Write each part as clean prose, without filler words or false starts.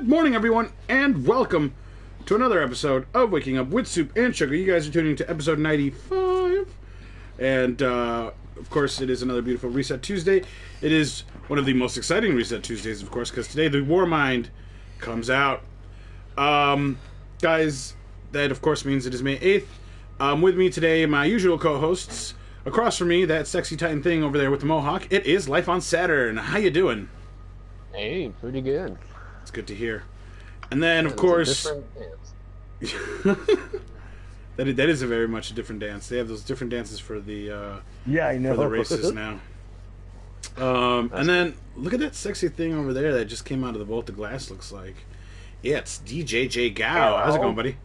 Good morning, everyone, and welcome to another episode of Waking Up with Soup and Sugar. You guys are tuning to episode 95, and of course, it is another beautiful Reset Tuesday. It is one of the most exciting Reset Tuesdays, of course, because today the War Mind comes out. Guys, that of course means it is May 8th. With me today, my usual co-hosts. Across from me, that sexy Titan thing over there with the mohawk, it is Life on Saturn. How you doing? Hey, pretty good. It's good to hear. And then, of course... that is a very much a different dance. They have those different dances for the I know. for the races now. And then look at that sexy thing over there that just came out of the Vault of Glass. Looks like it's DJJ Gao. How's it going, buddy?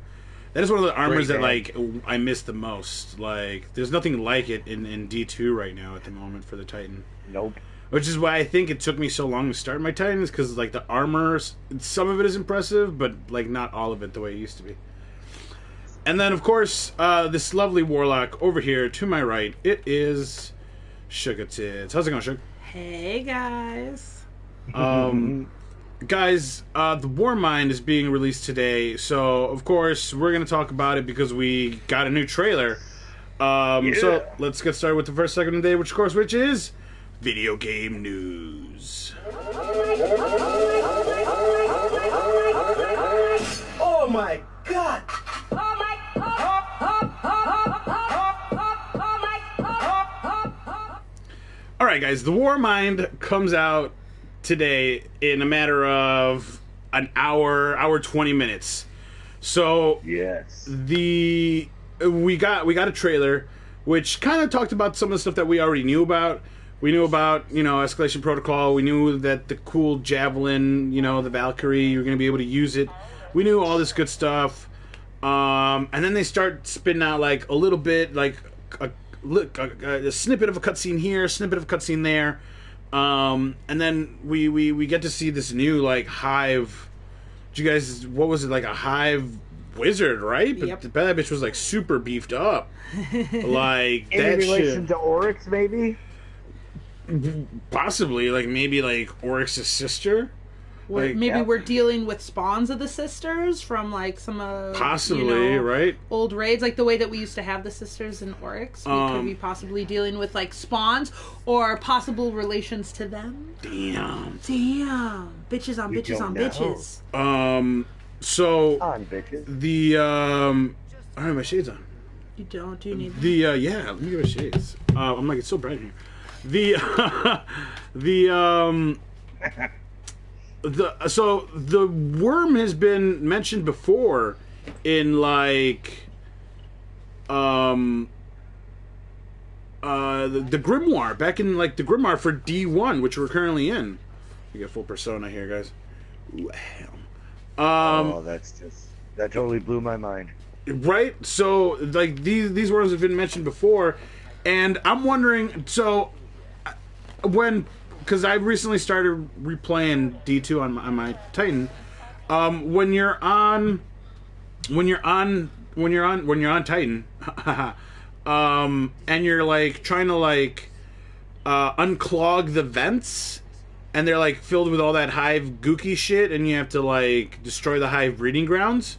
That is one of the armors that like I miss the most. Like, there's nothing like it in D2 right now at the moment for the Titan. Nope. Which is why I think it took me so long to start my Titans, because like the armor, some of it is impressive, but like not all of it the way it used to be. And then of course, this lovely warlock over here to my right, it is Sugah Tits. How's it going, Sugah? Hey guys. Guys, the War Mind is being released today, so of course we're going to talk about it because we got a new trailer. So let's get started with the first segment of the day, which is video game news. Oh my god! Alright guys, the War Mind comes out today in a matter of an hour 20 minutes. So Yes. we got a trailer which kind of talked about some of the stuff that we already knew about. We knew about, Escalation Protocol. We knew that the cool Javelin, the Valkyrie, you're going to be able to use it. We knew all this good stuff. And then they start spitting out, like, a little bit, like, a snippet of a cutscene here, a snippet of a cutscene there. And then we get to see this new, like, Hive. What was it, like a Hive wizard, right? Yep. But that bitch was, like, super beefed up. Like, In that relation shit. to Oryx, maybe? Possibly, like, maybe, like, Oryx's sister? Like, Maybe we're dealing with spawns of the sisters from, like, some of... possibly, right? Old raids, like the way that we used to have the sisters in Oryx. We could be possibly dealing with, like, spawns or possible relations to them. Damn. Bitches on We bitches don't on know. bitches. So, On, bitches. the, I don't have my shades on. You don't? Do you need them? Yeah, let me get my shades. I'm like, it's so bright in here. So the worm has been mentioned before in like the Grimoire, back in like the Grimoire for D1, which we're currently in. We got full persona here, guys. Wow. That totally blew my mind. Right? So like these worms have been mentioned before, and I'm wondering, so because I recently started replaying D2 on my Titan, when you're on Titan, and you're like trying to like unclog the vents, and they're like filled with all that Hive gooky shit, and you have to like destroy the Hive breeding grounds.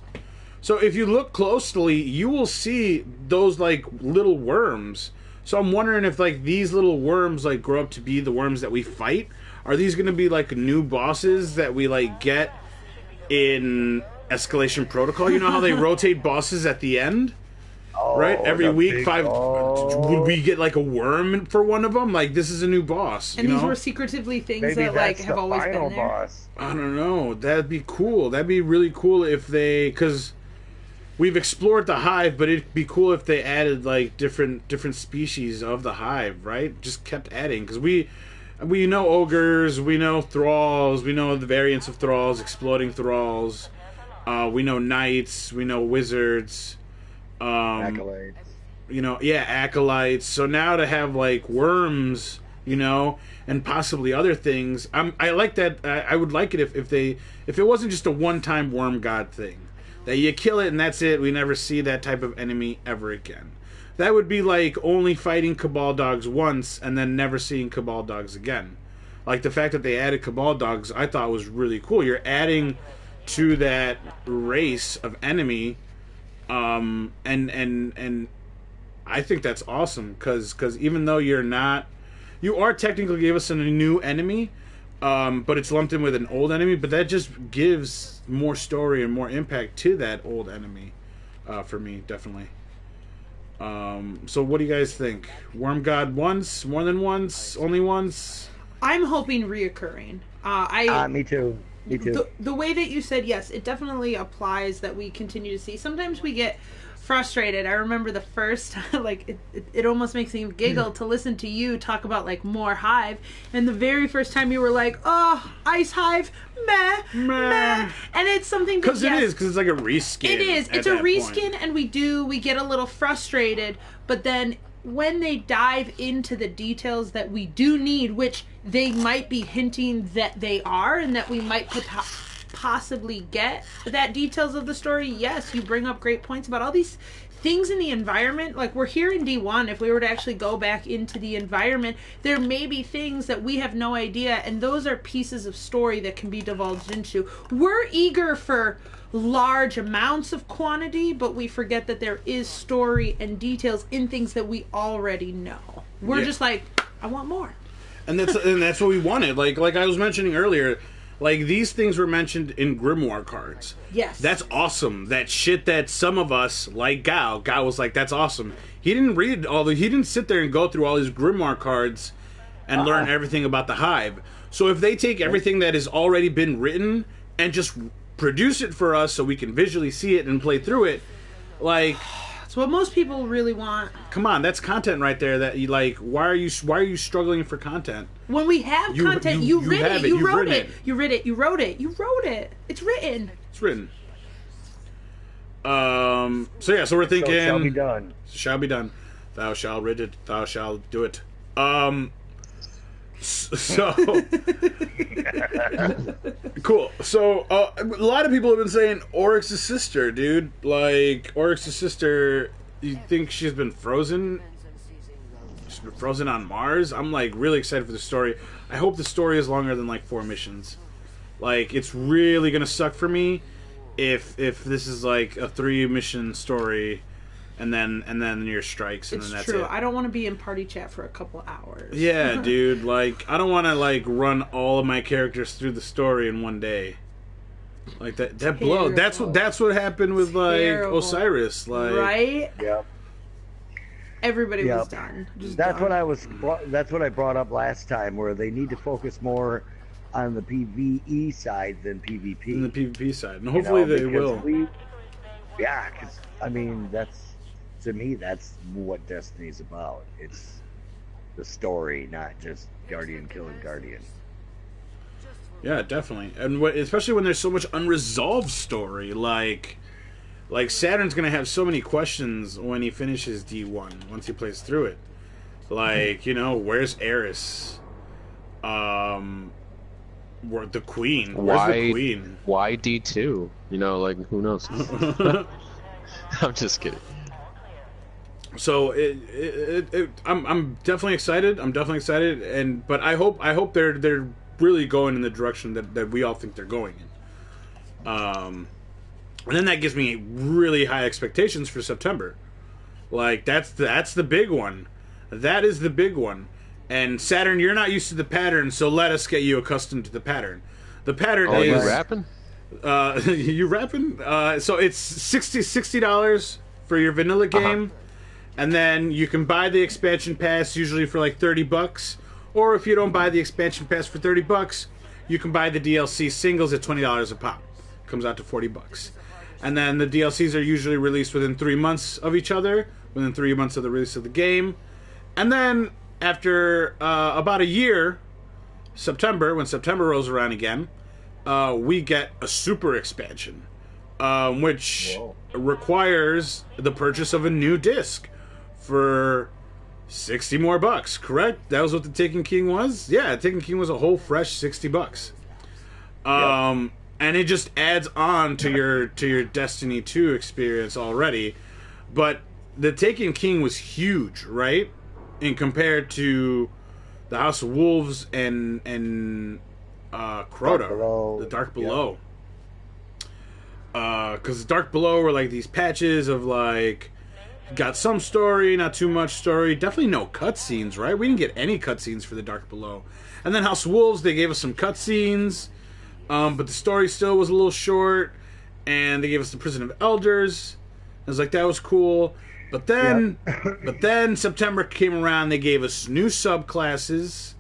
So if you look closely, you will see those like little worms. So I'm wondering if like these little worms like grow up to be the worms that we fight. Are these going to be like new bosses that we like get in Escalation Protocol? You know how they rotate bosses at the end? Oh, Right? Every week, big- would we get like a worm for one of them? Like, this is a new boss. And you these know? were secretively things Maybe that, like, that's have the always final been there. boss. I don't know. That'd be cool. That'd be really cool if they... Because we've explored the Hive, but it'd be cool if they added like different species of the Hive, right? Just kept adding, because we know ogres, we know thralls, we know the variants of thralls, exploding thralls. We know knights, we know wizards. Accolades. Acolytes. So now to have like worms, and possibly other things. I like that. I would like it if it wasn't just a one-time worm god thing. That you kill it and that's it. We never see that type of enemy ever again. That would be like only fighting Cabal dogs once and then never seeing Cabal dogs again. Like the fact that they added Cabal dogs, I thought was really cool. You're adding to that race of enemy, and I think that's awesome because even though you are technically gave us a new enemy, but it's lumped in with an old enemy, but that just gives more story and more impact to that old enemy, for me, definitely. So what do you guys think? Worm God once, more than once, only once? I'm hoping reoccurring. Me too. Me too. The way that you said, yes, it definitely applies that we continue to see. Sometimes we get frustrated. I remember the first like it almost makes me giggle to listen to you talk about like more Hive, and the very first time you were like, oh, Ice Hive, meh. And it's something that, because it's like a reskin. It is. It's a reskin, and we get a little frustrated, but then when they dive into the details that we do need, which they might be hinting that they are, and that we might possibly get that details of the story. Yes, you bring up great points about all these things in the environment. Like, we're here in D1. If we were to actually go back into the environment, there may be things that we have no idea, and those are pieces of story that can be divulged into. We're eager for large amounts of quantity, but we forget that there is story and details in things that we already know. We're just like, I want more. And that's what we wanted. Like I was mentioning earlier, like, these things were mentioned in Grimoire cards. Yes. That's awesome. That shit that some of us, like Gao was like, that's awesome. He didn't read he didn't sit there and go through all these Grimoire cards and learn everything about the Hive. So if they take everything that has already been written and just produce it for us so we can visually see it and play through it, like, it's what most people really want. come on, that's content right there. That you like. Why are you struggling for content? When we have content, you wrote it. You wrote it. It's written. It's written. So we're thinking. So it shall be done. Shall be done. Thou shalt read it. Thou shalt do it. So cool. So a lot of people have been saying Oryx's sister, dude. Like, Oryx's sister. You think she's been frozen? She's been frozen on Mars. I'm like really excited for the story. I hope the story is longer than like 4 missions. Like, it's really gonna suck for me if this is like a 3-mission story. And then your strikes, and then that's true. it. I don't want to be in party chat for a couple hours. Yeah, dude. Like, I don't want to like run all of my characters through the story in one day. Like that blow. That's what happened with like Osiris. Like, right? Yeah. Everybody was done. That's what I brought up last time, where they need to focus more on the PvE side than PvP. In the PvP side, and hopefully they will. Because I mean, to me, that's what Destiny's about. It's the story, not just Guardian killing Guardian. Yeah, definitely, and especially when there's so much unresolved story. Like Saturn's gonna have so many questions when he finishes D1 once he plays through it. Like, where's Eris? Where the Queen? Where's the Queen? Why D2? Like, who knows? I'm just kidding. So I'm definitely excited. But I hope they're really going in the direction that we all think they're going in. And then that gives me really high expectations for September. Like, that's the big one. That is the big one. And Saturn, you're not used to the pattern, so let us get you accustomed to the pattern. The pattern is... you rapping? You rapping? So it's $60 for your vanilla game. And then you can buy the expansion pass usually for like $30. Or if you don't buy the expansion pass for $30, you can buy the DLC singles at $20 a pop. Comes out to $40. And then the DLCs are usually released within 3 months of each other, within 3 months of the release of the game. And then after about a year, September, when September rolls around again, we get a super expansion, which requires the purchase of a new disc for $60 more, correct? That was what the Taken King was? Yeah, Taken King was a whole fresh $60. And it just adds on to your Destiny 2 experience already. But the Taken King was huge, right? And compared to the House of Wolves and Crota, the Dark Below. Because Dark Below were like these patches of like, got some story, not too much story. Definitely no cutscenes, right? We didn't get any cutscenes for the Dark Below. And then House of Wolves, they gave us some cutscenes, but the story still was a little short. And they gave us the Prison of Elders. I was like, that was cool. But then, September came around. They gave us new subclasses.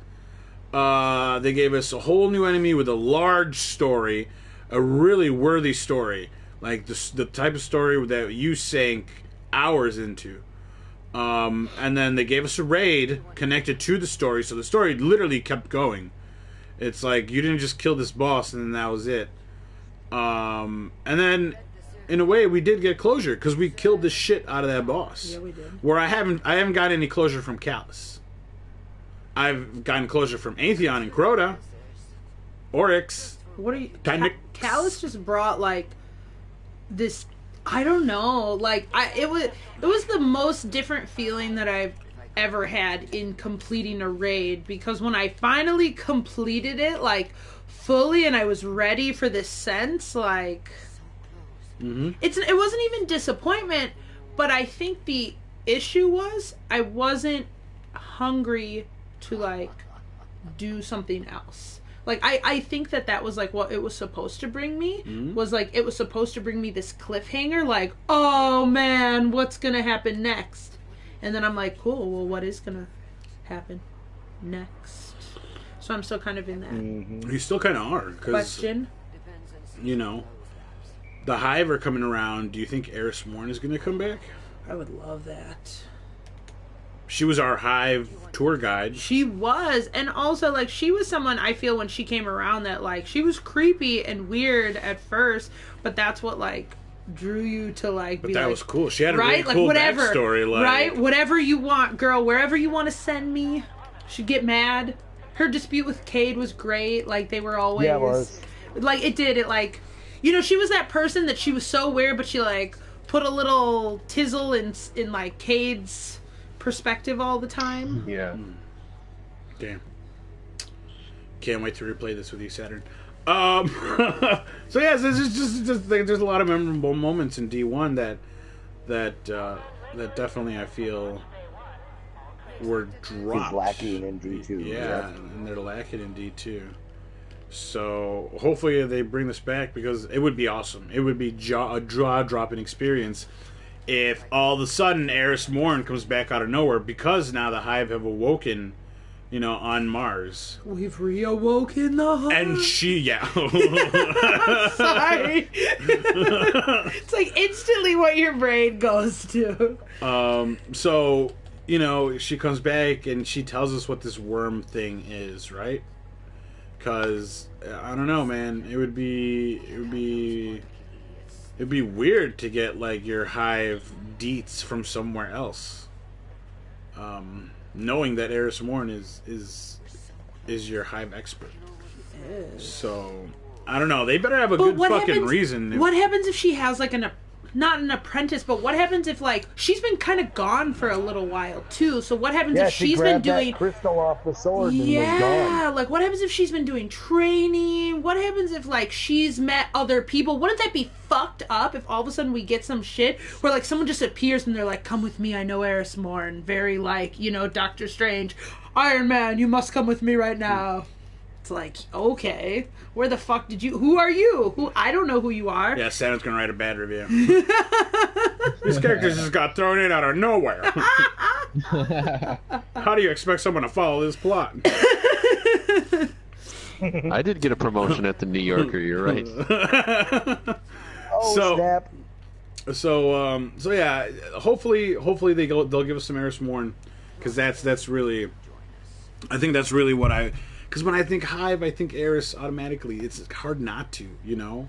They gave us a whole new enemy with a large story, a really worthy story, like the type of story that you sank hours into. And then they gave us a raid connected to the story, so the story literally kept going. It's like you didn't just kill this boss and then that was it. And then, in a way, we did get closure because we killed the shit out of that boss. Yeah, we did. Where I haven't got any closure from Callus. I've gotten closure from Atheon and Crota, Oryx. What are you? Panic. Callus just brought like this. I don't know. Like it was the most different feeling that I've ever had in completing a raid, because when I finally completed it, like fully, and I was ready for this sense, like it wasn't even disappointment, but I think the issue was I wasn't hungry to like do something else. Like I think that was like what it was supposed to bring me, was like it was supposed to bring me this cliffhanger, like, oh man, what's gonna happen next? And then I'm like, cool, well, what is gonna happen next? So I'm still kind of in that You still kind of are, because question. you know, the Hive are coming around. Do you think Eris Morn is gonna come back? I would love that. She was our Hive tour guide. She was, and also like she was someone I feel when she came around that like she was creepy and weird at first, but that's what like drew you to like But be that like, was cool. She had a right, really like cool whatever, backstory. Like, right, whatever you want, girl, wherever you want to send me. She'd get mad. Her dispute with Cade was great. Like they were always, Yeah, it was. like it like, you know, she was that person that she was so weird, but she like put a little tizzle in like Cade's perspective all the time. Yeah. Damn. Can't wait to replay this with you, Saturn. So yeah, there's just there's a lot of memorable moments in D1 that definitely I feel were dropped. He's lacking in D2. Yeah, and they're lacking in D2. So hopefully they bring this back, because it would be awesome. It would be a jaw-dropping experience if all of a sudden Eris Morn comes back out of nowhere, because now the Hive have awoken, you know, on Mars. We've reawoken the Hive. And she, yeah. Sorry. It's like instantly what your brain goes to. So, you know, she comes back and she tells us what this worm thing is, right? Because, I don't know, man. It'd be weird to get like your Hive deets from somewhere else. Knowing that Eris Morn is your Hive expert. So I don't know. They better have a good fucking reason. What happens if she has like not an apprentice, but what happens if like she's been kind of gone for a little while too? So what happens if she's been doing that crystal off the sword and was gone? like what happens if she's been doing training? What happens if like she's met other people? Wouldn't that be fucked up if all of a sudden we get some shit where like someone just appears and they're like, come with me, I know Eris Morn, very like, you know, Doctor Strange, Iron Man, you must come with me right now. It's like, okay, where the fuck who are you? I don't know who you are. Yeah, Santa's gonna write a bad review. These characters just got thrown in out of nowhere. How do you expect someone to follow this plot? I did get a promotion at the New Yorker, you're right. Oh, snap. So yeah, hopefully they'll give us some Eris Morn, because that's really, I think that's really what because when I think Hive, I think Eris automatically. It's hard not to, you know.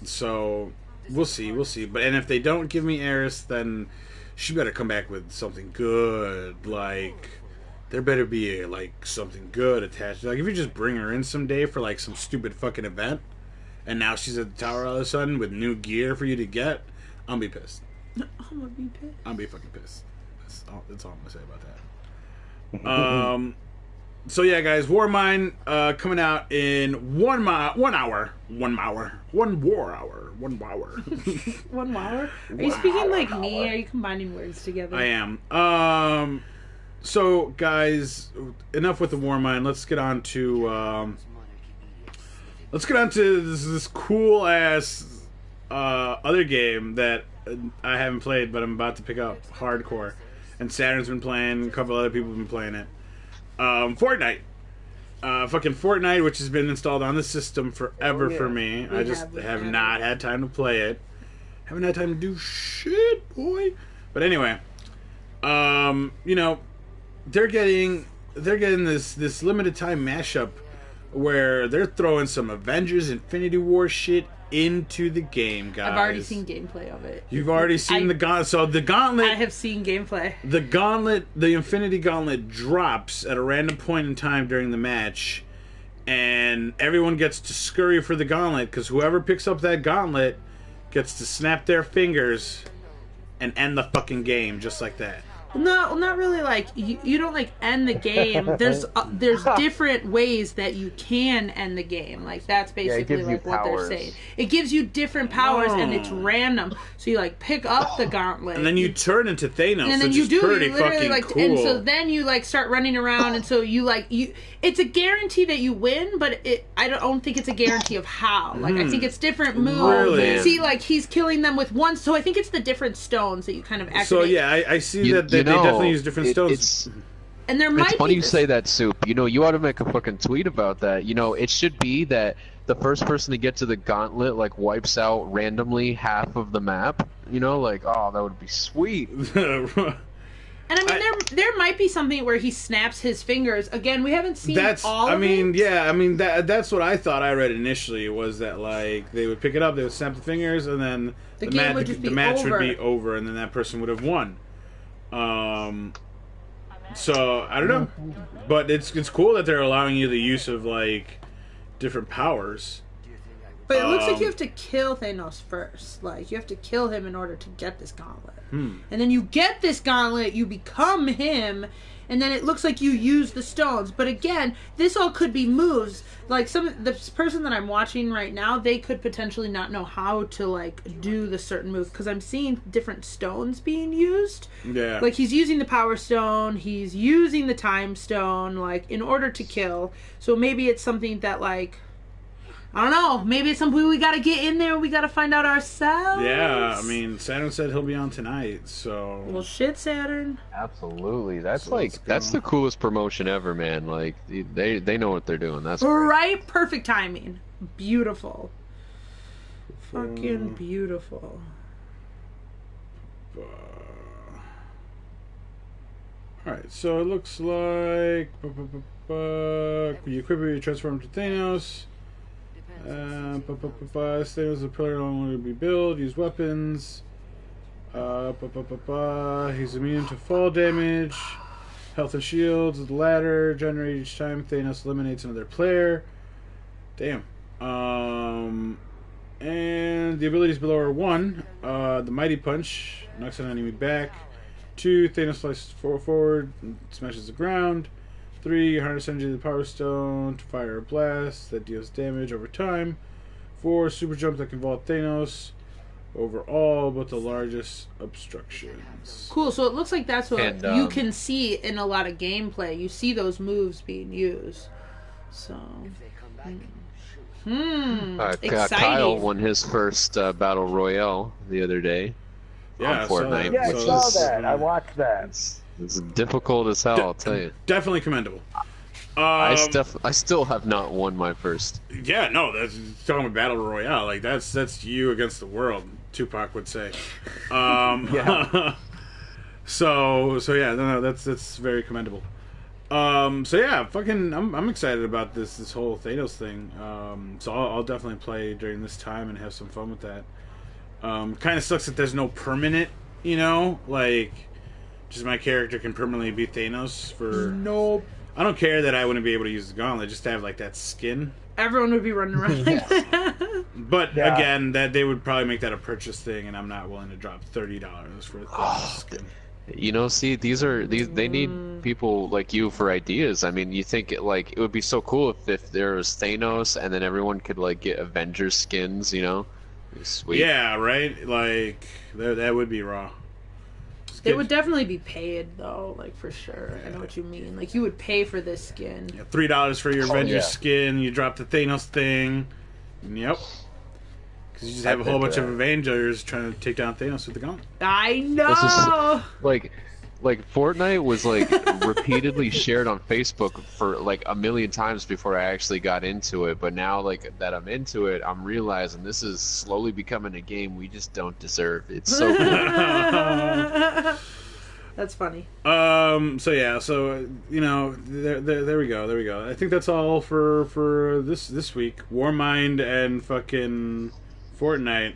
So we'll see. But if they don't give me Eris, then she better come back with something good. Like there better be like something good attached. Like if you just bring her in someday for like some stupid fucking event, and now she's at the tower all of a sudden with new gear for you to get, I'll be pissed. I'm gonna be pissed. I'll be fucking pissed. That's all I'm gonna say about that. So yeah, guys, Warmind coming out in 1 hour. One hour. Are you speaking like me? Are you combining words together? I am. So guys, enough with the Warmind. Let's get on to this cool ass other game that I haven't played, but I'm about to pick up hardcore. And Saturn's been playing. A couple other people have been playing it. Fortnite. Fucking Fortnite, which has been installed on the system forever for me. I just have not had time to play it. Haven't had time to do shit, boy. But anyway, you know, they're getting this limited time mashup where they're throwing some Avengers Infinity War shit into the game, guys. I've already seen gameplay of it. You've already seen the gauntlet. So the gauntlet. I have seen gameplay. The gauntlet, the Infinity Gauntlet, drops at a random point in time during the match, and everyone gets to scurry for the gauntlet because whoever picks up that gauntlet gets to snap their fingers and end the fucking game just like that. No, not really. Like you don't like end the game. There's different ways that you can end the game. Like that's basically like what they're saying. It gives you different powers and it's random. So you like pick up the gauntlet, and then you turn into Thanos, and then which you is do pretty you literally fucking like, cool. and so then you like start running around, and so you like you. It's a guarantee that you win, but I don't think it's a guarantee of how. Like I think it's different moves. Really? See, like he's killing them with one. So I think it's the different stones that you kind of activate. So yeah, I see that they definitely use different stones. And there might It's funny be you say that, Soop. You know, you ought to make a fucking tweet about that. You know, it should be that the first person to get to the gauntlet, like, wipes out randomly half of the map. You know, like, oh, that would be sweet. And I mean, there might be something where he snaps his fingers. Again, we haven't seen all of it. Yeah, I mean, that's what I thought I read initially, was that, like, they would pick it up, they would snap the fingers, and then the match would be over, and then that person would have won. So, I don't know. But it's cool that they're allowing you the use of, like, different powers. But it looks like you have to kill Thanos first. Like, you have to kill him in order to get this gauntlet. And then you get this gauntlet, you become him, and then it looks like you use the stones. But again, this all could be moves. Like, the person that I'm watching right now, they could potentially not know how to, like, do the certain move. Because I'm seeing different stones being used. Yeah. Like, he's using the Power Stone, he's using the Time Stone, like, in order to kill. So maybe it's something that, like... I don't know. Maybe it's something we gotta get in there. We gotta find out ourselves. Yeah, I mean, Saturn said he'll be on tonight, so. Well, shit, Saturn. Absolutely, that's that's the coolest promotion ever, man. Like they know what they're doing. That's great. Right, perfect timing. Beautiful. Fucking beautiful. Alright, so it looks like you equip it, you transform to Thanos. Thanos is a pillar long to be built, use weapons. He's immune to fall damage. Health and shields, the ladder, generate each time Thanos eliminates another player. Damn. And the abilities below are 1, the Mighty Punch, knocks an enemy back. 2, Thanos flies forward and smashes the ground. 3, harness energy of the Power Stone to fire a blast that deals damage over time. 4, super jump that can vault Thanos over all but the largest obstructions. Cool, so it looks like that's what you can see in a lot of gameplay. You see those moves being used. So... exciting. Kyle won his first Battle Royale the other day. Yeah, on Fortnite. Yeah, I saw that. I watched that. It's difficult as hell, I'll tell you. Definitely commendable. I still have not won my first. Yeah, no, that's talking about Battle Royale. Like that's you against the world, Tupac would say. Yeah. So yeah, no, that's very commendable. So yeah, fucking, I'm excited about this whole Thanos thing. So I'll definitely play during this time and have some fun with that. Kind of sucks that there's no permanent, you know, like. Just my character can permanently be Thanos for... Nope. I don't care that I wouldn't be able to use the gauntlet, just to have, like, that skin. Everyone would be running around like that. But, again, that they would probably make that a purchase thing, and I'm not willing to drop $30 for a Thanos skin. You know, see, they need people like you for ideas. I mean, you think it would be so cool if there was Thanos and then everyone could like get Avengers skins, you know? Sweet. Yeah, right? Like, that would be raw. It would definitely be paid, though, like, for sure. I know what you mean. Like, you would pay for this skin. Yeah, $3 for your Avengers yeah. skin, you drop the Thanos thing. Yep. Because you just have a whole bunch of Avengers trying to take down Thanos with the gauntlet. I know! This is, like Fortnite was like repeatedly shared on Facebook for like a million times before I actually got into it, but now like that I'm into it, I'm realizing this is slowly becoming a game we just don't deserve. It's so cool. That's funny. So yeah, so you know, there we go. I think that's all for this week. Warmind and fucking Fortnite.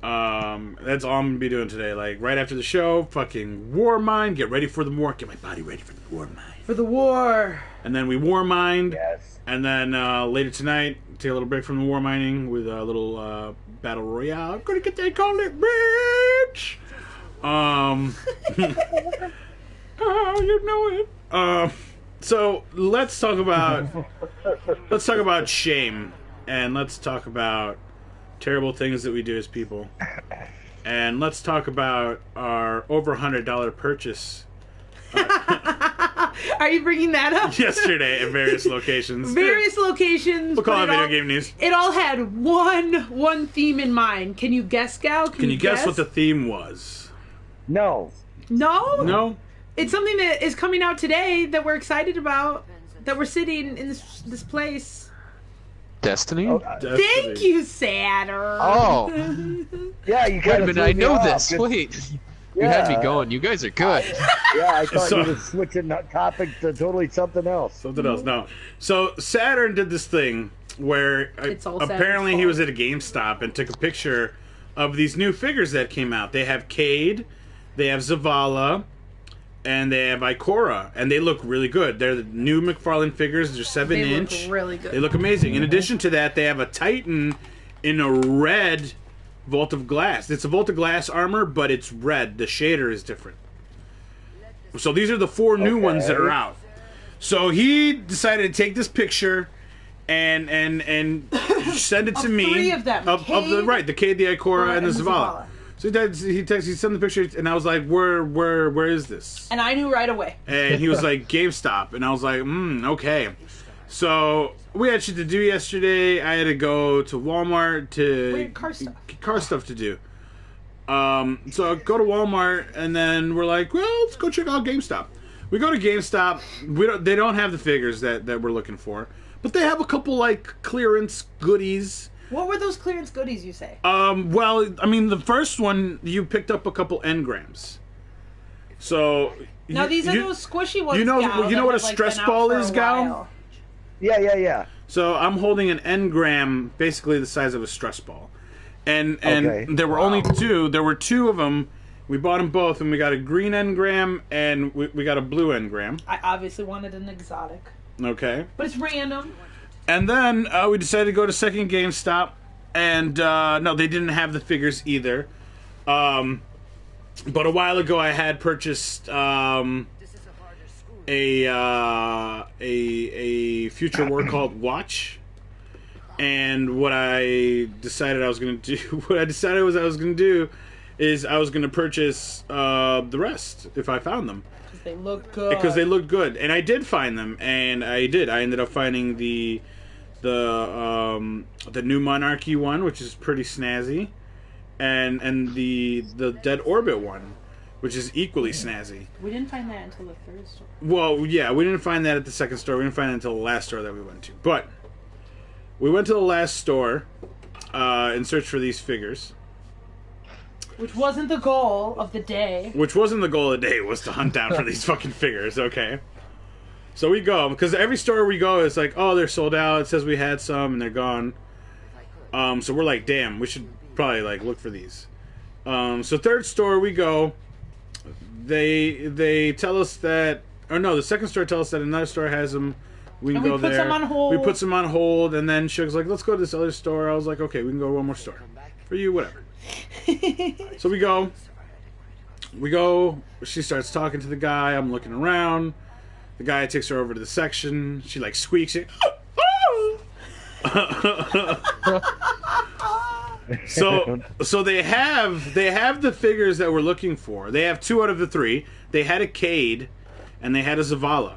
That's all I'm gonna be doing today. Like right after the show, fucking Warmind. Get ready for the war. Get my body ready for the Warmind. For the war. And then we Warmind. Yes. And then later tonight, take a little break from the war mining with a little battle royale. I'm gonna get that gauntlet, bitch. Oh, you know it. So let's talk about shame, and let's talk about terrible things that we do as people, and let's talk about our over $100 purchase Are you bringing that up? yesterday at various locations. Various locations. We'll call it but video game news. It all had one theme in mind. Can you guess, Gal? Can you guess what the theme was? No. No? No? It's something that is coming out today that we're excited about. That we're sitting in this place. Destiny? Oh, Thank you, Saturn. Oh. yeah, you Wait kind a of minute, I know this. Wait. You had me Yeah. going. You guys are good. Yeah, I thought So- you were switching the topic to totally something else. Something else. No. So Saturn did this thing where It's all Saturn's apparently he fault. was at a GameStop and took a picture of these new figures that came out. They have Cade, they have Zavala, and they have Ikora, and they look really good. They're the new McFarlane figures. They're 7 They inch. look really good. They look amazing. In addition to that, they have a Titan in a red Vault of Glass. It's a Vault of Glass armor, but it's red. The shader is different. So these are the 4 new ones that are out. So he decided to take this picture and send it to me. 3 of them. Of the Cade, the Ikora, and the Zavala. Zavala. So he sent the picture, and I was like, where is this? And I knew right away. And he was like, GameStop. And I was like, okay. So we had shit to do yesterday. I had to go to Walmart to We had car stuff. car stuff to do. So I go to Walmart, and then we're like, well, let's go check out GameStop. We go to GameStop. They don't have the figures that we're looking for, but they have a couple like clearance goodies. What were those clearance goodies you say? Well, I mean, the first one you picked up a couple engrams. So Now these are those squishy ones. you know Gal, what that a have, stress been out ball for a is, Gal? while. Yeah. So I'm holding an engram, basically the size of a stress ball, and Okay. there were only 2. There were 2 of them. We bought them both, and we got a green engram and we got a blue engram. I obviously wanted an exotic, Okay. but it's random. And then we decided to go to second GameStop, and no, they didn't have the figures either. But a while ago, I had purchased a Future War Cult watch, and what I decided I was going to do, is I was going to purchase the rest if I found them. They look good. Because they looked good, and I did find them, and I did. I ended up finding the New Monarchy one, which is pretty snazzy, and the Dead Orbit one, which is equally snazzy. We didn't find that until the third store. Well, yeah, we didn't find that at the second store. We didn't find it until the last store that we went to. But we went to the last store in search for these figures. Which wasn't the goal of the day. Which wasn't the goal of the day, was to hunt down for these fucking figures, okay? So we go, because every store we go is like, oh, they're sold out, it says we had some, and they're gone. So we're like, damn, we should probably, like, look for these. So third store we go, they tell us that, or no, the second store tells us that another store has them, we can And we go put there. some on hold. We put some on hold, and then she was like, let's go to this other store. I was like, okay, we can go to one more store. For you, whatever. So we go. we go. She starts talking to the guy. I'm looking around. The guy takes her over to the section. She like squeaks it. So they have the figures that we're looking for. They have 2 out of the 3. They had a Cade and they had a Zavala.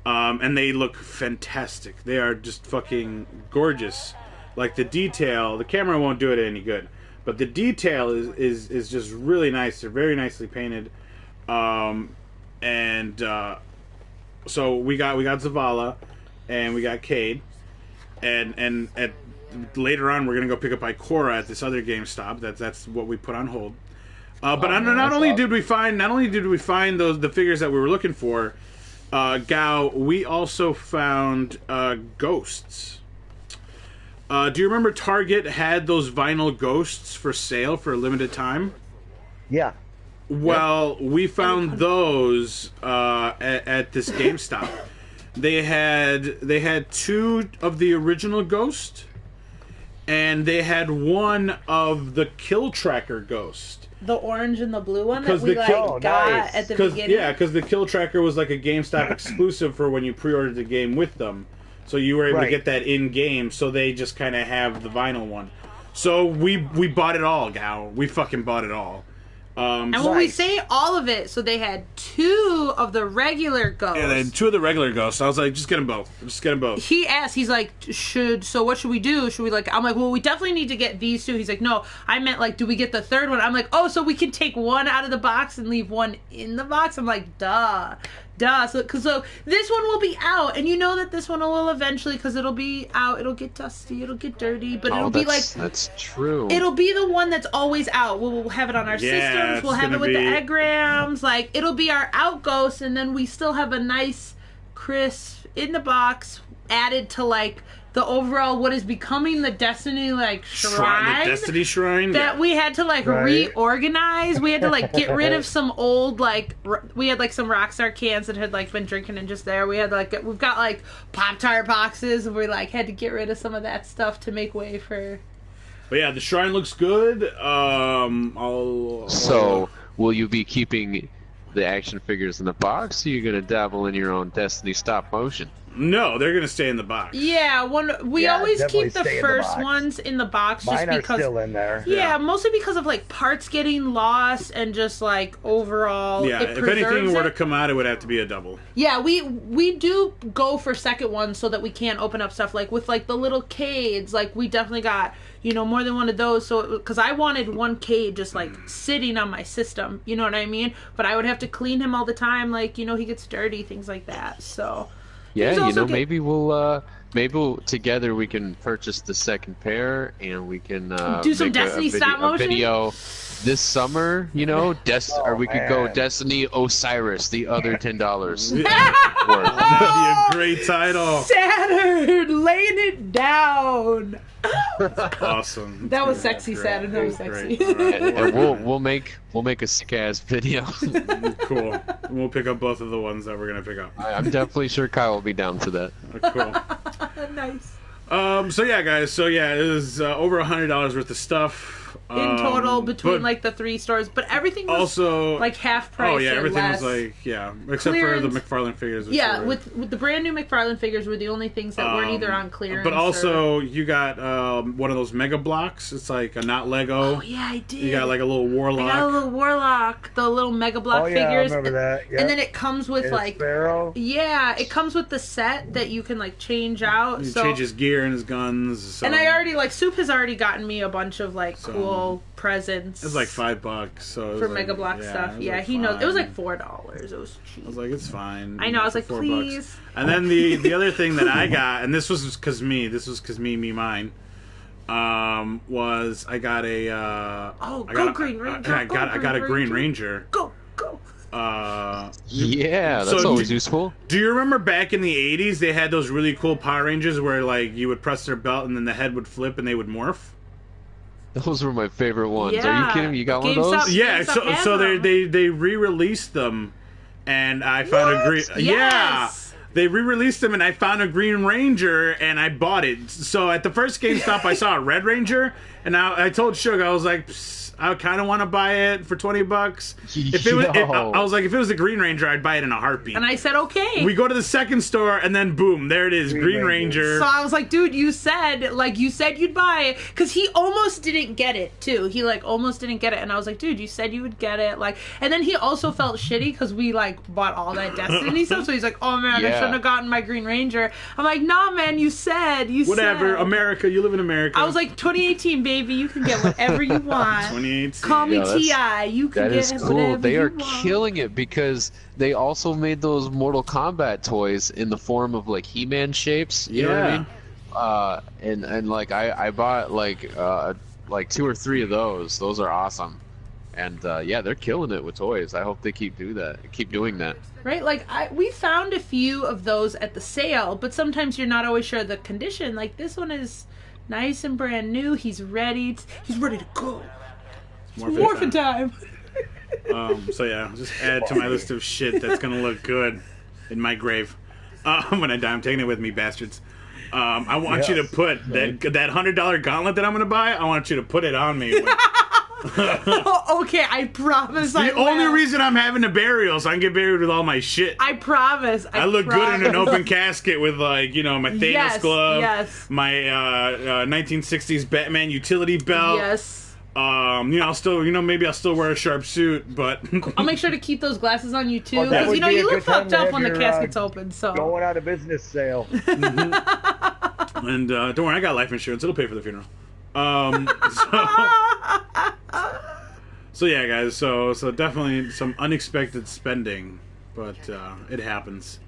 And they look fantastic. They are just fucking gorgeous. Like the detail, the camera won't do it any good, but the detail is just really nice. They're very nicely painted. So we got Zavala and we got Cade, and later on we're gonna go pick up Ikora at this other GameStop. That's what we put on hold. But not only did we find the figures that we were looking for, Gao, we also found ghosts. Do you remember Target had those vinyl ghosts for sale for a limited time? Yeah. Well, we found those at this GameStop. They had 2 of the original Ghost, and they had 1 of the Kill Tracker Ghost. The orange and the blue one that 'Cause we the like kill- got at the beginning. Yeah, because the Kill Tracker was like a GameStop exclusive for when you pre-ordered the game with them. So you were able to get that in-game, so they just kind of have the vinyl one. So we bought it all, Gal. We fucking bought it all. And when we say all of it, so they had 2 of the regular ghosts. Yeah, they had 2 of the regular ghosts. I was like, just get them both. Just get them both. He asked, he's like, what should we do? Should we I'm like, well, we definitely need to get these 2. He's like, no, I meant like, do we get the 3rd one? I'm like, oh, so we can take 1 out of the box and leave 1 in the box? I'm like, duh. So this one will be out, and you know that this one will eventually, because it'll be out, it'll get dusty, it'll get dirty, but it'll be like... That's true. It'll be the one that's always out. We'll have it on our systems, we'll have it with the engrams, like, it'll be our out ghost, and then we still have a nice, crisp, in the box, added to, like, the overall, what is becoming the Destiny, like, shrine. The Destiny shrine? That we had to, like, reorganize. We had to, like, get rid of some old, like, we had, like, some Rockstar cans that had, like, been drinking and just there. We had, like, we've got, like, Pop-Tart boxes, and we, like, had to get rid of some of that stuff to make way for... But yeah, the shrine looks good. So, will you be keeping the action figures in the box, or are you going to dabble in your own Destiny stop motion? No, they're gonna stay in the box. Yeah, we always keep the first the ones in the box. Mine just because, are still in there. Yeah, mostly because of like parts getting lost and just like overall. Yeah, if anything were to come out, it would have to be a double. Yeah, we do go for second ones so that we can open up stuff like with like the little Cades. Like we definitely got more than one of those. So because I wanted one Cade just like sitting on my system, you know what I mean? But I would have to clean him all the time. Like he gets dirty, things like that. So. Yeah, maybe we'll together we can purchase the second pair and we can do some Destiny stop motion video this summer. Or we could go Destiny Osiris, the other $10. That'd be a great title. Saturn, laying it down. Awesome. That was sexy, Saturn. That was sexy. Right. And we'll make a sick ass video. Cool. We'll pick up both of the ones that we're gonna pick up. I'm definitely sure Kyle will be down for that. Cool. Nice. So yeah, guys. So yeah, it was over $100 worth of stuff. In total, between like the 3 stores, but everything was also like half price. Oh yeah, everything was like except for the McFarlane figures. Yeah, with the brand new McFarlane figures were the only things that weren't either on clearance. But also, you got one of those Mega Blocks. It's like a not Lego. Oh yeah, I did. You got like a little Warlock. I got a little Warlock, the little Mega Block figures. I remember that. Yep. And then it comes with like Sparrow. Yeah, it comes with the set that you can like change out. You change his gear and his guns. So. And I already Soop has already gotten me a bunch of like cool presents. It's like $5, so for Mega Block stuff. Yeah, like he knows. It was like $4. It was cheap. I was like, it's fine. I know. I was like, $4. please. And then the other thing that I got, and this was because mine. Was I got a Green Ranger. I got a Green Ranger. Go. Yeah, that's always useful. Do you remember back in the 80s they had those really cool Power Rangers where like you would press their belt and then the head would flip and they would morph? Those were my favorite ones. Yeah. Are you kidding me? You got one of those? Yeah, so they re-released them, and I found a green. Yes. they re-released them, and I found a Green Ranger, and I bought it. So at the first GameStop, I saw a Red Ranger, and I told Sugah, I was like, I kind of want to buy it for $20. If it was, I was like, if it was the Green Ranger, I'd buy it in a heartbeat. And I said, okay. We go to the second store, and then boom, there it is, Green Ranger. So I was like, dude, you said you'd buy it, because he almost didn't get it too. He like almost didn't get it, and I was like, dude, you said you would get it, like. And then he also felt shitty because we like bought all that Destiny stuff. So he's like, oh man, I shouldn't have gotten my Green Ranger. I'm like, nah, man, you said. Whatever, America, you live in America. I was like, 2018, baby, you can get whatever you want. 2018. Call me T.I. You can that get is cool. whatever They you are want. killing it because they also made those Mortal Kombat toys in the form of like He-Man shapes. You know what I mean? And like I bought like 2 or 3 of those. Those are awesome. And yeah, they're killing it with toys. I hope they keep doing that. Right, like we found a few of those at the sale, but sometimes you're not always sure of the condition. Like this one is nice and brand new. He's ready. He's ready to go. Morphin time. So yeah, just add to my list of shit that's gonna look good in my grave when I die. I'm taking it with me, bastards. I want you to put that $100 gauntlet that I'm gonna buy. I want you to put it on me. Okay, I promise. The only reason I'm having a burial so I can get buried with all my shit. I promise. I look good in an open casket with like my Thanos glove, my 1960s Batman utility belt. Yes. I'll still, maybe I'll still wear a sharp suit, but I'll make sure to keep those glasses on you too, that because would be you a look good time fucked to up have when the your, casket's open. So Going out of business sale. And don't worry, I got life insurance. It'll pay for the funeral. So yeah, guys. So definitely some unexpected spending, but it happens.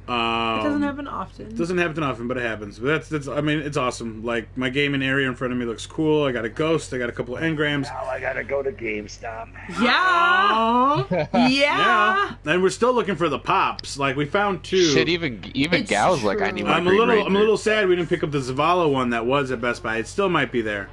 it doesn't happen often. Doesn't happen often, but it happens. But that's. I mean, it's awesome. Like my gaming area in front of me looks cool. I got a Ghost. I got a couple of engrams. Now I gotta go to GameStop. Yeah. Yeah. And we're still looking for the pops. Like we found 2. Shit, even It's Gal's like, I true. need my I'm a Green little Ranger. sad we didn't pick up the Zavala one that was at Best Buy. It still might be there.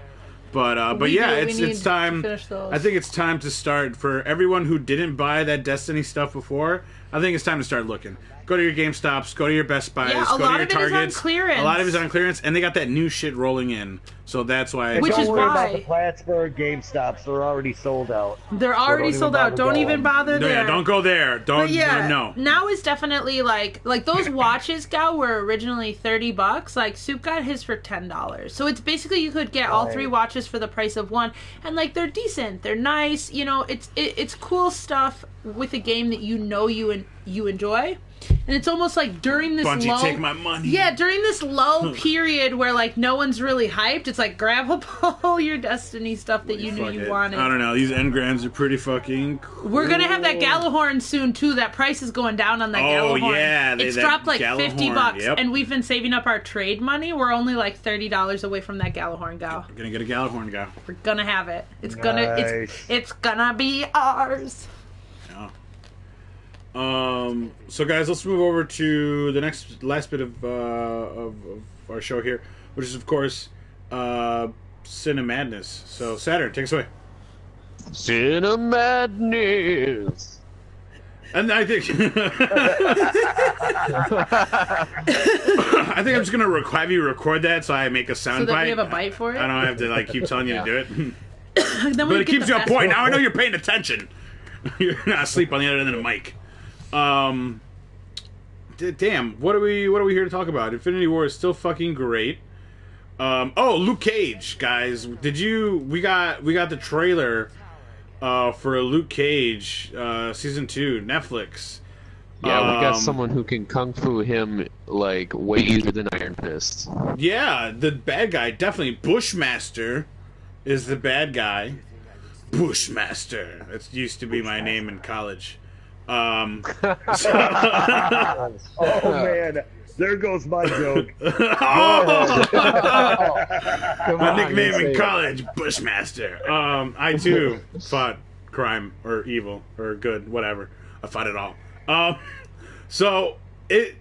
But We yeah, do. We need it's to time. finish those. I think it's time to start for everyone who didn't buy that Destiny stuff before. I think it's time to start looking. Go to your GameStops, go to your Best Buys, Yeah, a go to lot your of it is on Targets. clearance. A lot of it is on clearance, and they got that new shit rolling in. So that's why. Which Don't is worry why- about the Plattsburgh GameStops. They're already sold out. They're already even sold out. bother Don't going. even bother No, there. yeah, don't go there. Don't. But yeah, No. now is definitely like those watches, Gal, were originally $30. Like Soop got his for $10. So it's basically you could get all Right. 3 watches for the price of one, and like they're decent, they're nice. It's cool stuff with a game that you enjoy. And it's almost like during this Bungie, lull, take my money. Yeah, during this lull period where like no one's really hyped, it's like grab up all your Destiny stuff that you knew Fuck you it. wanted. I don't know. These engrams are pretty fucking cool. We're gonna have that Galahorn soon too. That price is going down on that Oh, Galahorn. yeah, it's that dropped like Galahorn, $50, yep. and we've been saving up our trade money. We're only like $30 away from that Galahorn, Gal. We're gonna get a Galahorn guy. We're gonna have it. It's Nice. it's gonna be ours. Yeah. So guys, let's move over to the last bit of our show here, which is of course Sin and Madness. So Saturn, take us away. Sin of Madness. And I think I think I'm just gonna have you record that so I make a So sound that bite. we have a bite for it. I don't have to like keep telling you to do it. Then But we it get keeps the you on best point. one. Now I know you're paying attention. You're not asleep on the other end of the mic. Damn, what are we here to talk about? Infinity War is still fucking great. Luke Cage, guys. We got the trailer for Luke Cage season 2, Netflix. Yeah, we got someone who can kung fu him like way easier than Iron Fist. Yeah, the bad guy, definitely. Bushmaster is the bad guy. Bushmaster. That used to be my name in college. Oh man, there goes my joke. My nickname in college, Bushmaster. I too fought crime or evil or good, whatever. I fought it all. So it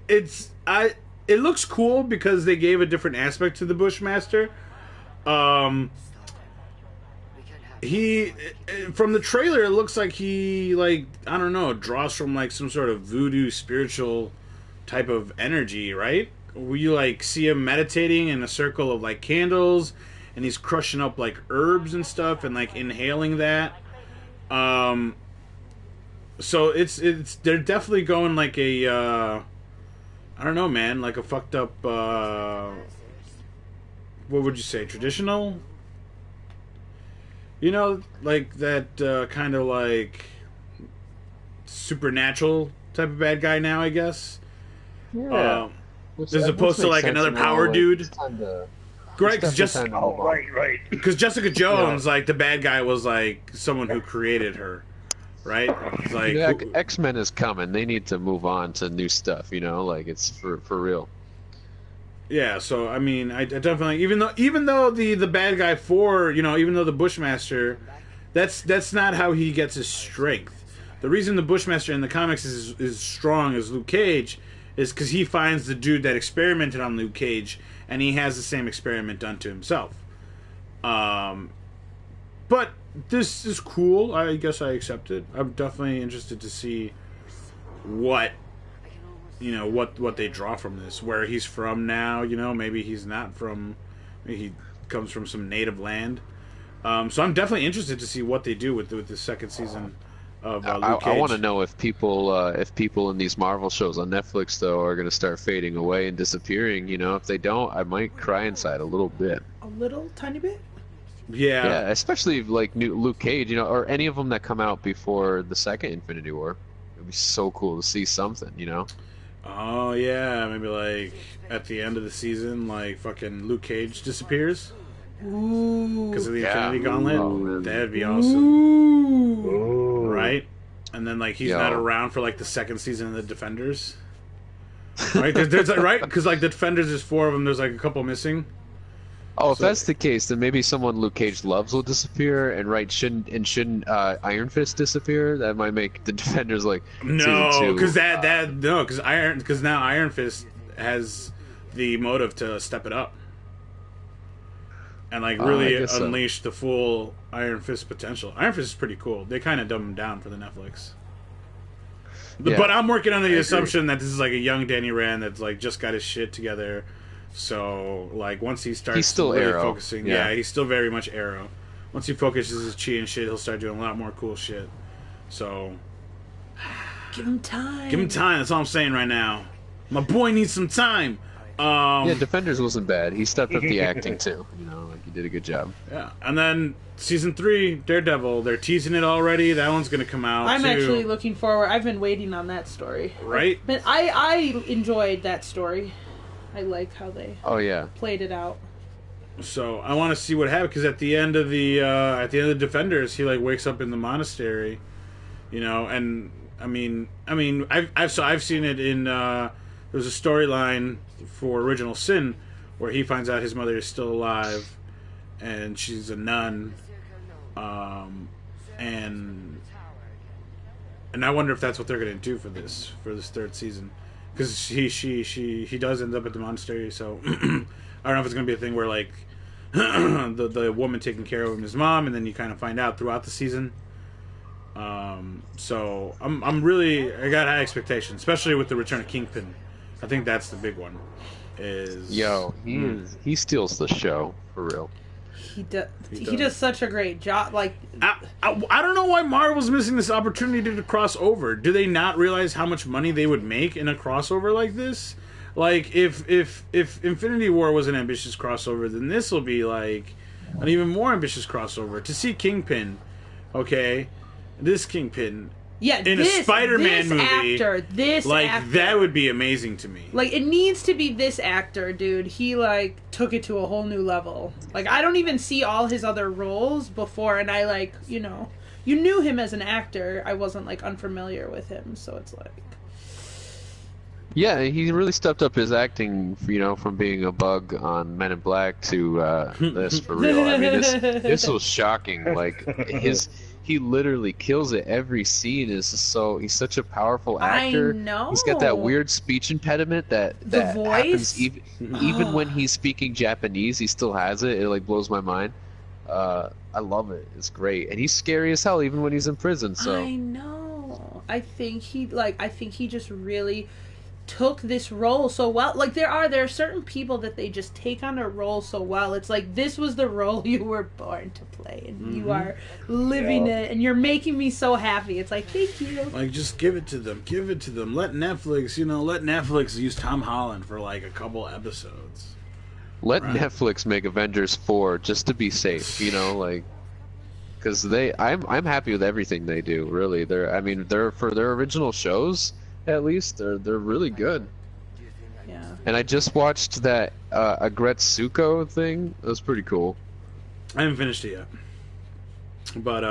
looks cool because they gave a different aspect to the Bushmaster. He from the trailer, it looks like he I don't know, draws from like some sort of voodoo spiritual type of energy, right? We like see him meditating in a circle of like candles, and he's crushing up like herbs and stuff, and like inhaling that. So it's they're definitely going like a I don't know, man, like a fucked up what would you say, traditional? You know, like that kind of like supernatural type of bad guy now, I guess. Yeah. As opposed to like another power dude. Right, Right. because Jessica Jones, like the bad guy was like someone who created her, right? It's like X-Men is coming. They need to move on to new stuff. You know, like it's for real. yeah. So I mean, I definitely even though the bad guy even though the Bushmaster, that's not how he gets his strength. The reason the Bushmaster in the comics is as strong as Luke Cage is because he finds the dude that experimented on Luke Cage, and he has the same experiment done to himself. But this is cool. I guess I accept it. I'm definitely interested to see what they draw from this. Where he's from now, maybe he's not from. Maybe he comes from some native land. So I'm definitely interested to see what they do with the second season of Luke Cage. I want to know if people in these Marvel shows on Netflix though are going to start fading away and disappearing. If they don't, I might cry inside a little bit. A little tiny bit. Yeah, especially like new Luke Cage, or any of them that come out before the second Infinity War. It'd be so cool to see something, Oh yeah, maybe like at the end of the season, like fucking Luke Cage disappears. Ooh. Because of the Infinity Gauntlet. Oh, that'd be awesome. Ooh. Right? And then like he's not around for like the second season of the Defenders. Right? Because like the Defenders, there's 4 of them. There's like a couple missing. Oh, if that's the case, then maybe someone Luke Cage loves will disappear, and shouldn't Iron Fist disappear? That might make the Defenders like no, because because now Iron Fist has the motive to step it up and like really unleash the full Iron Fist potential. Iron Fist is pretty cool. They kind of dumb him down for the Netflix. Yeah, but I'm working under the assumption that this is like a young Danny Rand that's like just got his shit together. So, like, once he starts he's still really Arrow. focusing... Yeah, he's still very much Arrow. Once he focuses his chi and shit, he'll start doing a lot more cool shit. So... Give him time. Give him time, that's all I'm saying right now. My boy needs some time. Yeah, Defenders wasn't bad. He stepped up the acting, too. Like, he did a good job. Yeah, and then Season 3, Daredevil. They're teasing it already. That one's going to come out, I'm actually looking forward. I've been waiting on that story. Right? But I enjoyed that story. I like how they played it out. So I want to see what happens, because at the end of the Defenders, he like wakes up in the monastery, and I mean I've seen it in there's a storyline for Original Sin where he finds out his mother is still alive and she's a nun, and I wonder if that's what they're going to do for this third season. Because he does end up at the monastery, so I don't know if it's going to be a thing where, like, the woman taking care of him is mom, and then you kind of find out throughout the season. So I got high expectations, especially with the return of Kingpin. I think that's the big one. He steals the show, for real. He does such a great job. Like, I don't know why Marvel's missing this opportunity to cross over. Do they not realize how much money they would make in a crossover like this? Like, if Infinity War was an ambitious crossover, then this will be like an even more ambitious crossover. To see Kingpin, this Kingpin. Yeah, in a Spider-Man movie, this actor, that would be amazing to me. Like, it needs to be this actor, dude. He like took it to a whole new level. Like, I don't even see all his other roles before, and I you knew him as an actor. I wasn't like unfamiliar with him, so it's like. Yeah, he really stepped up his acting, from being a bug on Men in Black to this, for real. I mean, this was shocking. Like, he literally kills it. Every scene is he's such a powerful actor. I know. He's got that weird speech impediment that voice? happens even when he's speaking Japanese. He still has it. It like blows my mind. I love it. It's great, and he's scary as hell even when he's in prison. So I know. I think he just really took this role so well. Like there are certain people that they just take on a role so well. It's like, this was the role you were born to play, and you are living it, and you're making me so happy. It's like, thank you. Like, just give it to them. Give it to them. Let Netflix use Tom Holland for like a couple episodes. Let Netflix make Avengers 4 just to be safe, like, because I'm happy with everything they do. Really, they're for their original shows. At least they're really good. Yeah. And I just watched that Agretsuko thing. That was pretty cool. I haven't finished it yet. But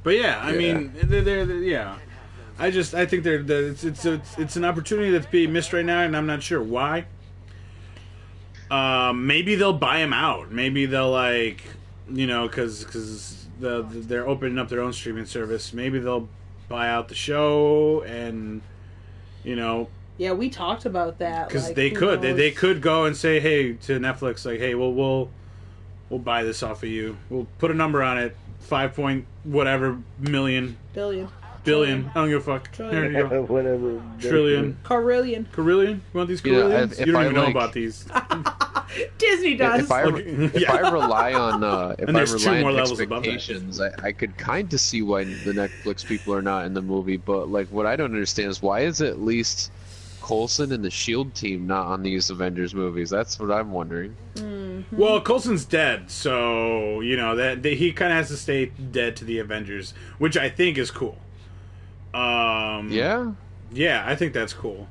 yeah, I mean, they're I think it's an opportunity that's being missed right now, and I'm not sure why. Maybe they'll buy them out. Maybe they'll because they're opening up their own streaming service. Maybe they'll buy out the show, and yeah, we talked about that because like, they could go and say, hey, to Netflix, like, hey, we'll buy this off of you. We'll put a number on it, 5 point whatever million billion. I don't give a fuck. Trillion. There you go. Whatever. Trillion. Carillion. You want these Carillions? You don't even know about these. Disney does. If I rely on levels above that. expectations, I could kind of see why the Netflix people are not in the movie. But like, what I don't understand is why is at least Coulson and the Shield team not on these Avengers movies? That's what I'm wondering. Mm-hmm. Well, Coulson's dead, so that he kind of has to stay dead to the Avengers, which I think is cool. Yeah, I think that's cool.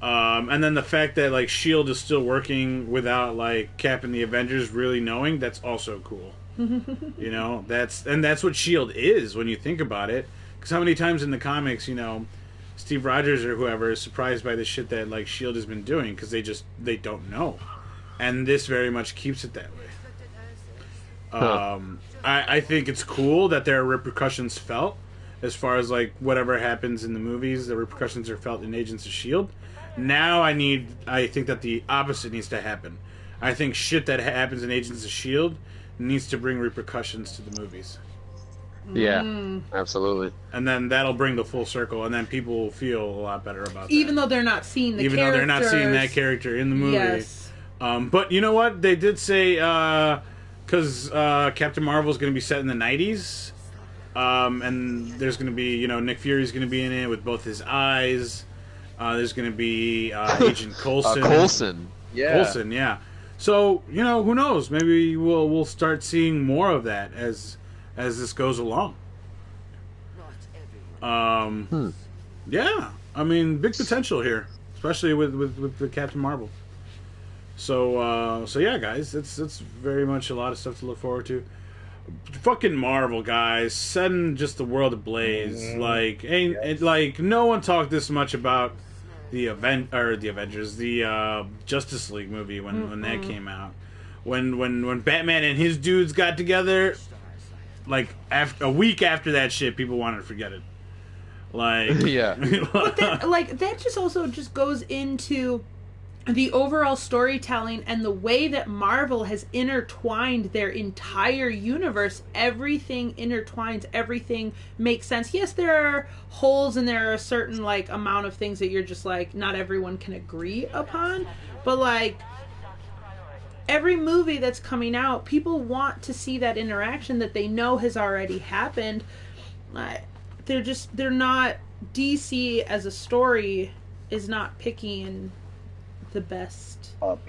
And then the fact that like Shield is still working without like Cap and the Avengers really knowing, that's also cool. That's what Shield is when you think about it. Because how many times in the comics, Steve Rogers or whoever is surprised by the shit that like Shield has been doing because they don't know, and this very much keeps it that way. I think it's cool that there are repercussions felt. As far as like whatever happens in the movies, the repercussions are felt in Agents of S.H.I.E.L.D. Now I think that the opposite needs to happen. I think shit that happens in Agents of S.H.I.E.L.D. needs to bring repercussions to the movies. Yeah, absolutely. And then that'll bring the full circle, and then people will feel a lot better about that. Even though they're not seeing the characters. Even though they're not seeing that character in the movie. Yes. But you know what? They did say, because Captain Marvel's going to be set in the 90s, and there's going to be, Nick Fury's going to be in it with both his eyes. There's going to be Agent Coulson. Coulson. Yeah. Coulson, yeah. So, who knows? Maybe we'll start seeing more of that as this goes along. Yeah. I mean, big potential here, especially with the Captain Marvel. So yeah, guys, it's very much a lot of stuff to look forward to. Fucking Marvel, guys, setting just the world ablaze. Like, no one talked this much about the Avengers, the Justice League movie when that came out. When Batman and his dudes got together, like a week after that shit, people wanted to forget it. Like, yeah, but that just also just goes into the overall storytelling and the way that Marvel has intertwined their entire universe. Everything intertwines, everything makes sense. Yes, there are holes and there are a certain like amount of things that you're just like not everyone can agree upon, but like every movie that's coming out, people want to see that interaction that they know has already happened. They're not, DC as a story is not picking the best up,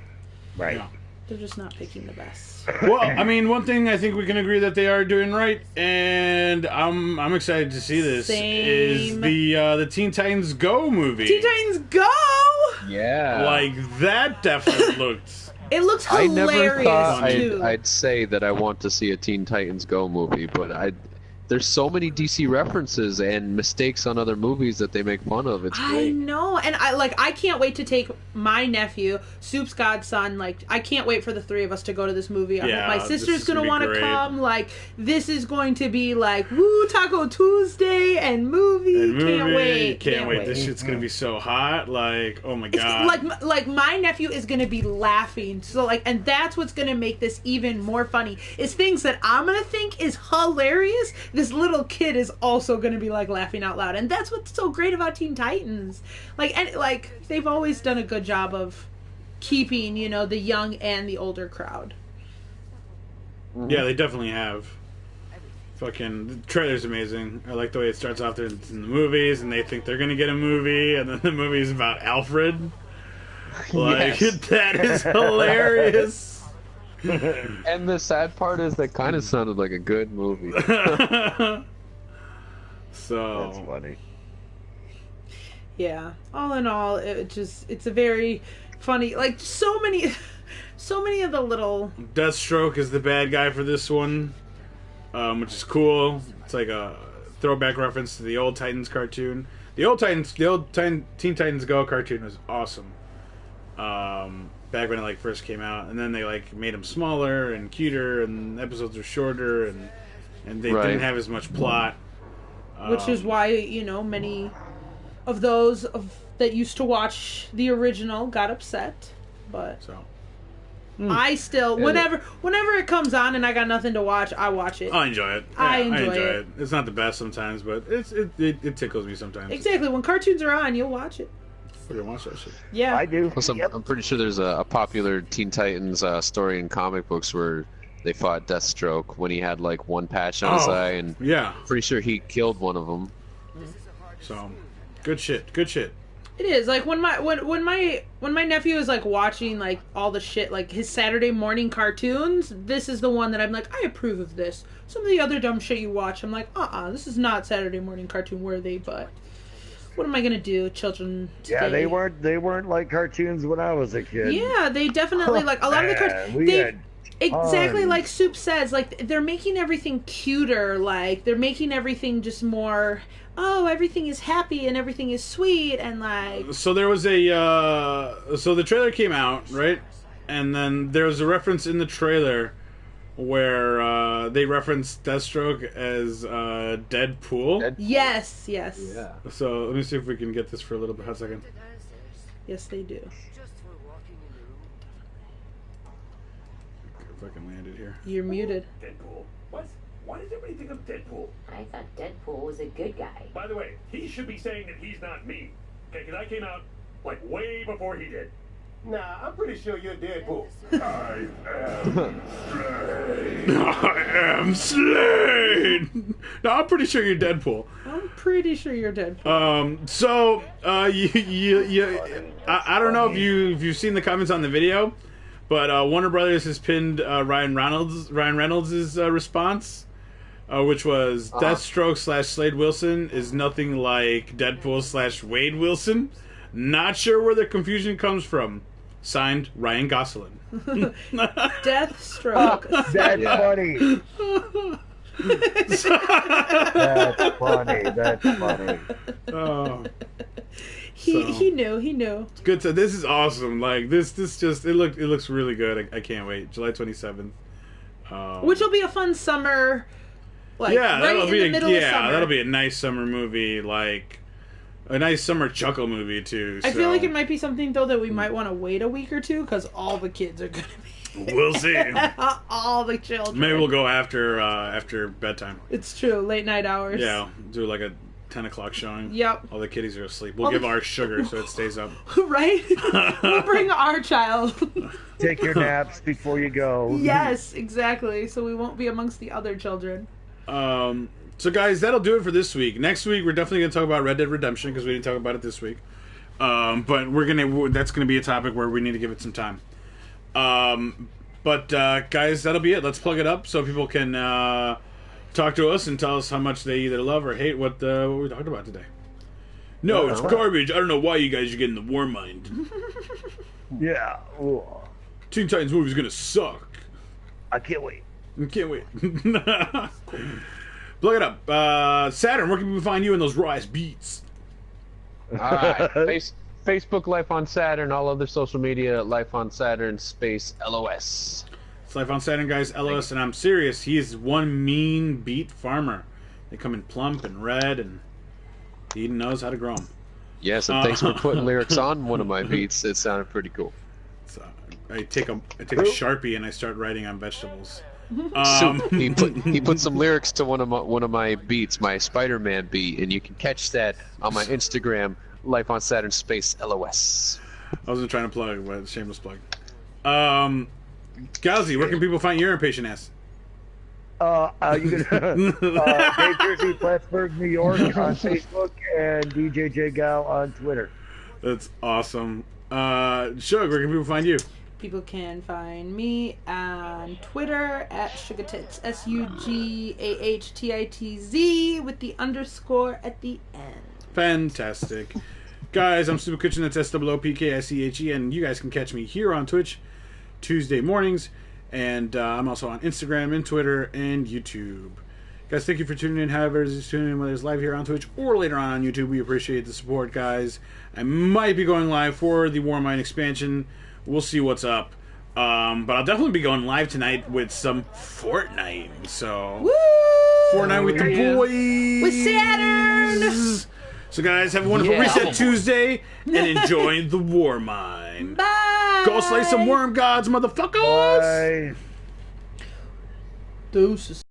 right? Yeah. They're just not picking the best. Well, I mean, one thing I think we can agree that they are doing right, and I'm excited to see this, is the Teen Titans Go movie. Teen Titans Go! Yeah. Like, that definitely looked... It looks hilarious, I never thought too. I'd say that I want to see a Teen Titans Go movie, but there's so many DC references and mistakes on other movies that they make fun of. It's great. I know, and I can't wait to take my nephew, Soop's godson. Like, I can't wait for the three of us to go to this movie. I hope my sister's gonna want to come. Like, this is going to be like woo Taco Tuesday and movie. Can't wait. This shit's gonna be so hot. Like, oh my god. Like my nephew is gonna be laughing. So like, and that's what's gonna make this even more funny. Is things that I'm gonna think is hilarious this little kid is also going to be like laughing out loud, and that's what's so great about Teen Titans. Like they've always done a good job of keeping, the young and the older crowd. Yeah, they definitely have. Fucking the trailer's amazing. I like the way it starts off there in the movies, and they think they're gonna get a movie, and then the movie's about Alfred. Like that is hilarious. And the sad part is that kind of sounded like a good movie. So That's funny. Yeah. All in all, it's a very funny, like so many of the little. Deathstroke is the bad guy for this one, which is cool. It's like a throwback reference to the old Titans cartoon. The old Teen Titans Go cartoon was awesome. Back when it first came out, and then they made them smaller and cuter, and episodes were shorter, and they didn't have as much plot. Which is why many of those that used to watch the original got upset, but So I still whenever it comes on and I got nothing to watch, I watch it. I enjoy it. Yeah, I enjoy it. It's not the best sometimes, but it tickles me sometimes. Exactly. When cartoons are on, you'll watch it. We're gonna watch that shit. Yeah. I do. Plus, I'm pretty sure there's a popular Teen Titans story in comic books where they fought Deathstroke when he had one patch on his eye, and Yeah. pretty sure he killed one of them. So good shit. Good shit. It is when my nephew is watching all the shit his Saturday morning cartoons. This is the one that I'm I approve of this. Some of the other dumb shit you watch, I'm this is not Saturday morning cartoon worthy. But what am I gonna do, children? Today? Yeah, they weren't like cartoons when I was a kid. Yeah, they definitely a lot of the cartoons. Exactly like Soop says, they're making everything cuter. They're making everything just more. Oh, everything is happy and everything is sweet and So there was so the trailer came out, right? And then there was a reference in the trailer where they referenced Deathstroke as Deadpool. Yes. Yeah. So let me see if we can get this for a little bit. How's a second? Yes, they do. Fucking landed here. You're muted. Deadpool. What? Why does everybody think of Deadpool? I thought Deadpool was a good guy. By the way, he should be saying that he's not me. Okay, because I came out way before he did. Nah, I'm pretty sure you're Deadpool. I am Slade. I am Slade. No, I'm pretty sure you're Deadpool. I'm pretty sure you're Deadpool. So I don't know if you've seen the comments on the video, but Warner Brothers has pinned Ryan Reynolds' response, which was Deathstroke / Slade Wilson is nothing like Deadpool / Wade Wilson. Not sure where the confusion comes from. Signed, Ryan Gosling. Deathstroke. That's funny. That's funny. That's funny. Oh. He knew. It's good. This is awesome. This just it looks really good. I can't wait. July 27th. Which will be a fun summer. That'll be middle of summer. that'll be a nice summer movie. A nice summer chuckle movie too. I feel like it might be something though that we might want to wait a week or two because all the kids are gonna be. We'll see. All the children. Maybe we'll go after bedtime. It's true. Late night hours. Yeah, do a 10 o'clock showing. Yep. All the kiddies are asleep. We'll give our sugar so it stays up. Right? We'll bring our child. Take your naps before you go. Yes, exactly. So we won't be amongst the other children. So guys, that'll do it for this week. Next week we're definitely going to talk about Red Dead Redemption because we didn't talk about it this week. But that's going to be a topic where we need to give it some time. But guys, that'll be it. Let's plug it up so people can talk to us and tell us how much they either love or hate what we talked about today. No, it's garbage. I don't know why you guys are getting the war mind. Yeah. Ooh. Teen Titans movie's going to suck. I can't wait. I can't wait. Plug it up. Saturn, where can we find you in those raw ass beats? Alright. Facebook Life on Saturn, all other social media, Life on Saturn, space LOS. It's Life on Saturn, guys. LOS, and I'm serious. He's one mean beet farmer. They come in plump and red, and he knows how to grow them. Yes, and thanks for putting lyrics on one of my beats. It sounded pretty cool. So I take a Sharpie and I start writing on vegetables. Soop, he put some lyrics to one of my beats, my Spider-Man beat, and you can catch that on my Instagram, Life on Saturn Space LOS. I wasn't trying to plug, but shameless plug. Gauzy, where can people find your impatient ass? You can Bay Jersey, Plattsburgh, New York on Facebook, and DJ J Gal on Twitter. That's awesome. Shug, where can people find you? People can find me on Twitter at Sugatitz, SUGAHTITZ, with the underscore at the end. Fantastic. Guys, I'm Soopkichen, that's SOOPKICHEN. You guys can catch me here on Twitch Tuesday mornings, and I'm also on Instagram and Twitter and YouTube. Guys, thank you for tuning in, however it is tuning in, whether it's live here on Twitch or later on YouTube. We appreciate the support, guys. I might be going live for the Warmind expansion. We'll see what's up. But I'll definitely be going live tonight with some Fortnite. So, Woo! Fortnite with the boys. With Saturn! So, guys, have a wonderful Reset Tuesday and enjoy the Warmind. Bye! Go slay some worm gods, motherfuckers! Bye. Deuces.